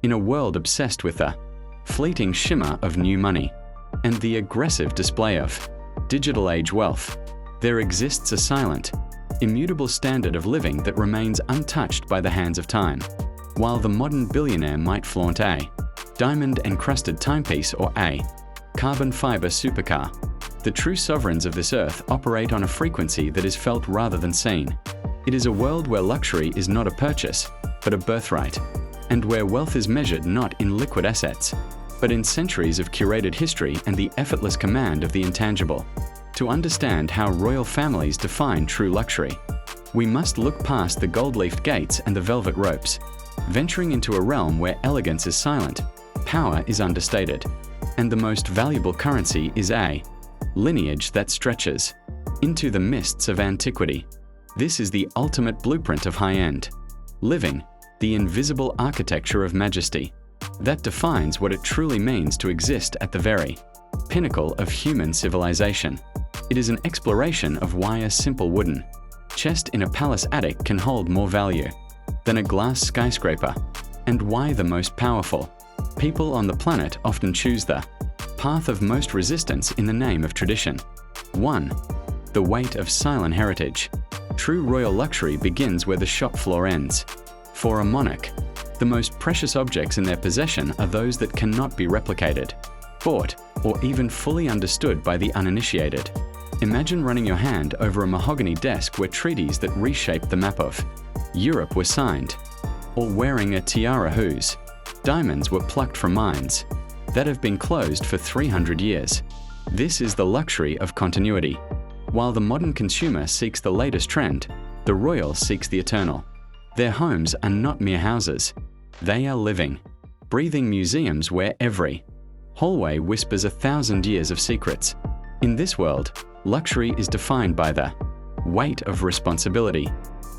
In a world obsessed with the fleeting shimmer of new money and the aggressive display of digital age wealth, there exists a silent, immutable standard of living that remains untouched by the hands of time. While the modern billionaire might flaunt a diamond-encrusted timepiece or a carbon fiber supercar, the true sovereigns of this earth operate on a frequency that is felt rather than seen. It is a world where luxury is not a purchase, but a birthright, and where wealth is measured not in liquid assets, but in centuries of curated history and the effortless command of the intangible. To understand how royal families define true luxury, we must look past the gold-leafed gates and the velvet ropes, venturing into a realm where elegance is silent, power is understated, and the most valuable currency is a lineage that stretches into the mists of antiquity. This is the ultimate blueprint of high-end living, the invisible architecture of majesty that defines what it truly means to exist at the very pinnacle of human civilization. It is an exploration of why a simple wooden chest in a palace attic can hold more value than a glass skyscraper, and why the most powerful people on the planet often choose the path of most resistance in the name of tradition. 1. The weight of silent heritage. True royal luxury begins where the shop floor ends. For a monarch, the most precious objects in their possession are those that cannot be replicated, bought, or even fully understood by the uninitiated. Imagine running your hand over a mahogany desk where treaties that reshaped the map of Europe were signed, or wearing a tiara whose diamonds were plucked from mines that have been closed for 300 years. This is the luxury of continuity. While the modern consumer seeks the latest trend, the royal seeks the eternal. Their homes are not mere houses. They are living, breathing museums where every hallway whispers 1,000 years of secrets. In this world, luxury is defined by the weight of responsibility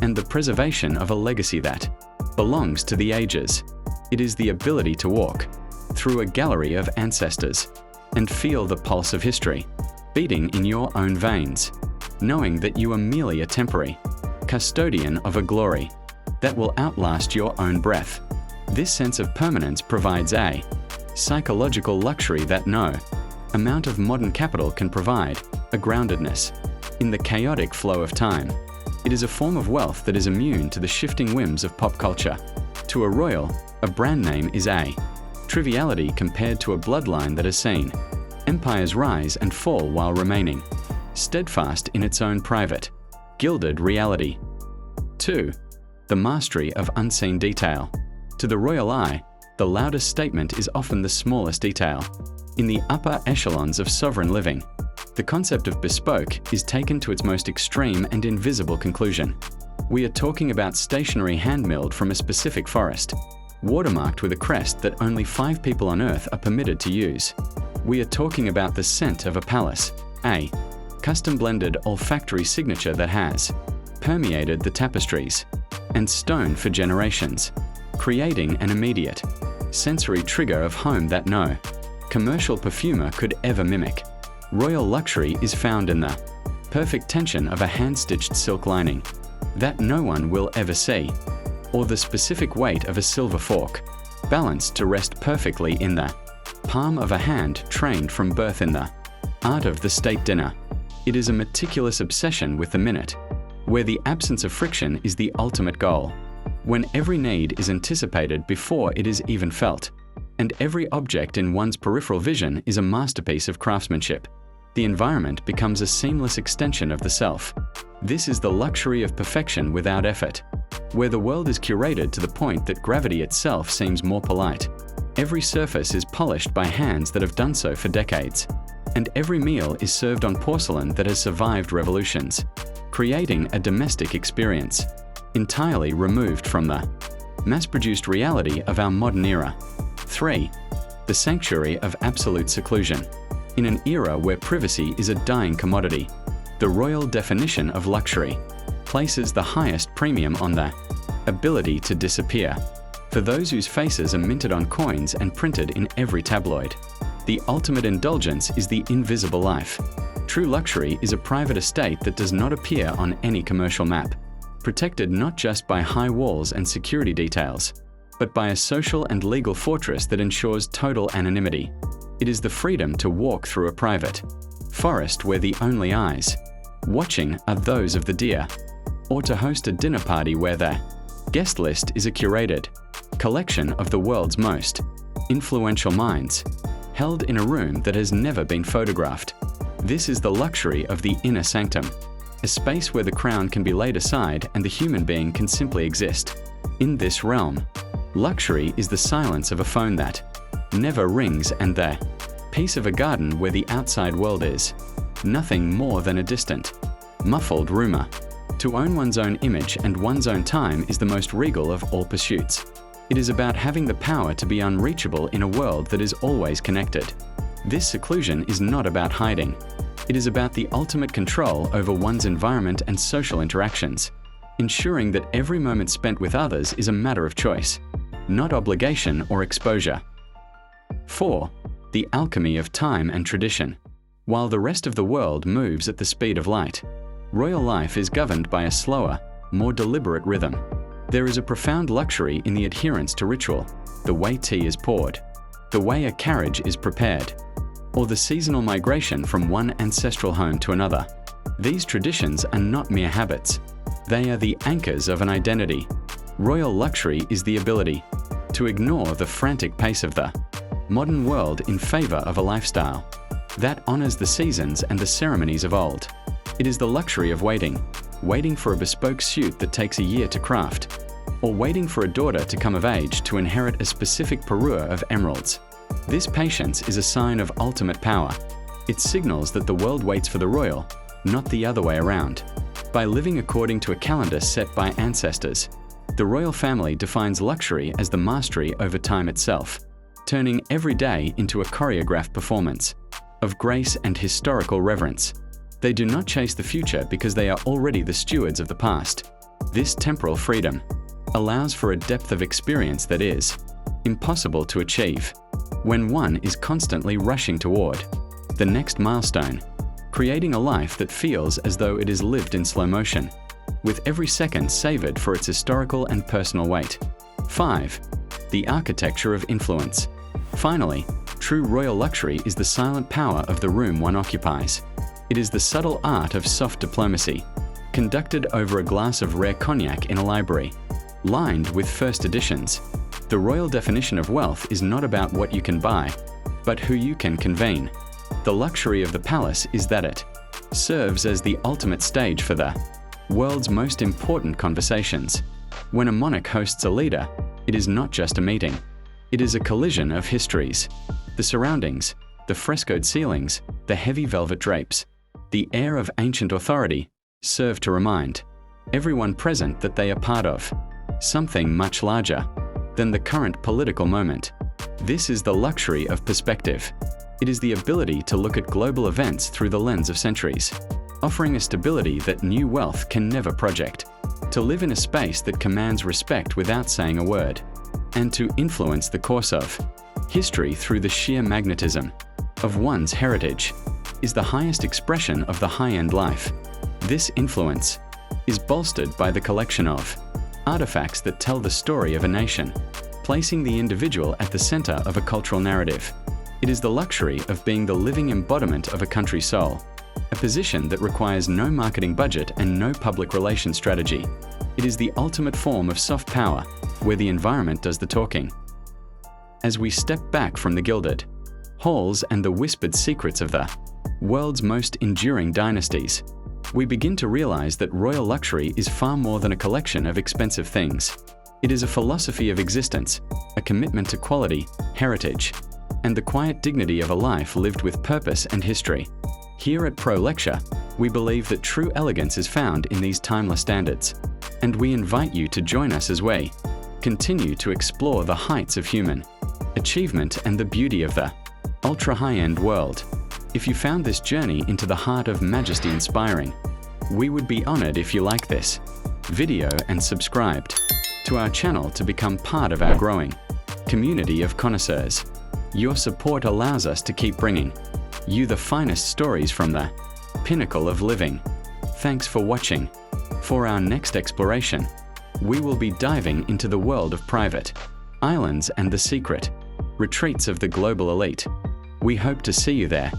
and the preservation of a legacy that belongs to the ages. It is the ability to walk through a gallery of ancestors and feel the pulse of history beating in your own veins, knowing that you are merely a temporary custodian of a glory that will outlast your own breath. This sense of permanence provides a psychological luxury that no amount of modern capital can provide, a groundedness in the chaotic flow of time. It is a form of wealth that is immune to the shifting whims of pop culture. To a royal, a brand name is a triviality compared to a bloodline that has seen empires rise and fall while remaining steadfast in its own private, gilded reality. 2. The mastery of unseen detail. To the royal eye, the loudest statement is often the smallest detail. In the upper echelons of sovereign living, the concept of bespoke is taken to its most extreme and invisible conclusion. We are talking about stationery hand-milled from a specific forest, watermarked with a crest that only 5 people on Earth are permitted to use. We are talking about the scent of a palace, a custom-blended olfactory signature that has permeated the tapestries and stone for generations, creating an immediate sensory trigger of home that no commercial perfumer could ever mimic. Royal luxury is found in the perfect tension of a hand-stitched silk lining that no one will ever see, or the specific weight of a silver fork, balanced to rest perfectly in the palm of a hand trained from birth in the art of the state dinner. It is a meticulous obsession with the minute, where the absence of friction is the ultimate goal, when every need is anticipated before it is even felt, and every object in one's peripheral vision is a masterpiece of craftsmanship. The environment becomes a seamless extension of the self. This is the luxury of perfection without effort, where the world is curated to the point that gravity itself seems more polite. Every surface is polished by hands that have done so for decades, and every meal is served on porcelain that has survived revolutions, creating a domestic experience entirely removed from the mass-produced reality of our modern era. 3. The sanctuary of absolute seclusion. In an era where privacy is a dying commodity, the royal definition of luxury places the highest premium on the ability to disappear. For those whose faces are minted on coins and printed in every tabloid, the ultimate indulgence is the invisible life. True luxury is a private estate that does not appear on any commercial map, protected not just by high walls and security details, but by a social and legal fortress that ensures total anonymity. It is the freedom to walk through a private forest where the only eyes watching are those of the deer, or to host a dinner party where the guest list is a curated collection of the world's most influential minds, held in a room that has never been photographed. This is the luxury of the inner sanctum, a space where the crown can be laid aside and the human being can simply exist. In this realm, luxury is the silence of a phone that never rings and the peace of a garden where the outside world is nothing more than a distant, muffled rumor. To own one's own image and one's own time is the most regal of all pursuits. It is about having the power to be unreachable in a world that is always connected. This seclusion is not about hiding. It is about the ultimate control over one's environment and social interactions, ensuring that every moment spent with others is a matter of choice, not obligation or exposure. 4. The alchemy of time and tradition. While the rest of the world moves at the speed of light, royal life is governed by a slower, more deliberate rhythm. There is a profound luxury in the adherence to ritual, the way tea is poured, the way a carriage is prepared, or the seasonal migration from one ancestral home to another. These traditions are not mere habits. They are the anchors of an identity. Royal luxury is the ability to ignore the frantic pace of the modern world in favor of a lifestyle that honors the seasons and the ceremonies of old. It is the luxury of waiting for a bespoke suit that takes a year to craft, or waiting for a daughter to come of age to inherit a specific parure of emeralds. This patience is a sign of ultimate power. It signals that the world waits for the royal, not the other way around. By living according to a calendar set by ancestors, the royal family defines luxury as the mastery over time itself, turning every day into a choreographed performance of grace and historical reverence. They do not chase the future because they are already the stewards of the past. This temporal freedom allows for a depth of experience that is impossible to achieve when one is constantly rushing toward the next milestone, creating a life that feels as though it is lived in slow motion, with every second savored for its historical and personal weight. 5. The architecture of influence. Finally, true royal luxury is the silent power of the room one occupies. It is the subtle art of soft diplomacy, conducted over a glass of rare cognac in a library, lined with first editions. The royal definition of wealth is not about what you can buy, but who you can convene. The luxury of the palace is that it serves as the ultimate stage for the world's most important conversations. When a monarch hosts a leader, it is not just a meeting. It is a collision of histories. The surroundings, the frescoed ceilings, the heavy velvet drapes, the air of ancient authority serve to remind everyone present that they are part of something much larger than the current political moment. This is the luxury of perspective. It is the ability to look at global events through the lens of centuries, offering a stability that new wealth can never project. To live in a space that commands respect without saying a word, and to influence the course of history through the sheer magnetism of one's heritage, is the highest expression of the high-end life. This influence is bolstered by the collection of artifacts that tell the story of a nation, placing the individual at the center of a cultural narrative. It is the luxury of being the living embodiment of a country's soul, a position that requires no marketing budget and no public relations strategy. It is the ultimate form of soft power, where the environment does the talking. As we step back from the gilded halls and the whispered secrets of the world's most enduring dynasties, we begin to realize that royal luxury is far more than a collection of expensive things. It is a philosophy of existence, a commitment to quality, heritage, and the quiet dignity of a life lived with purpose and history. Here at Lexure, we believe that true elegance is found in these timeless standards, and we invite you to join us as we continue to explore the heights of human achievement and the beauty of the ultra-high-end world. If you found this journey into the heart of majesty inspiring, we would be honored if you like this video and subscribed to our channel to become part of our growing community of connoisseurs. Your support allows us to keep bringing you the finest stories from the pinnacle of living. Thanks for watching. For our next exploration, we will be diving into the world of private Islands and the Secret, Retreats of the Global Elite. We hope to see you there.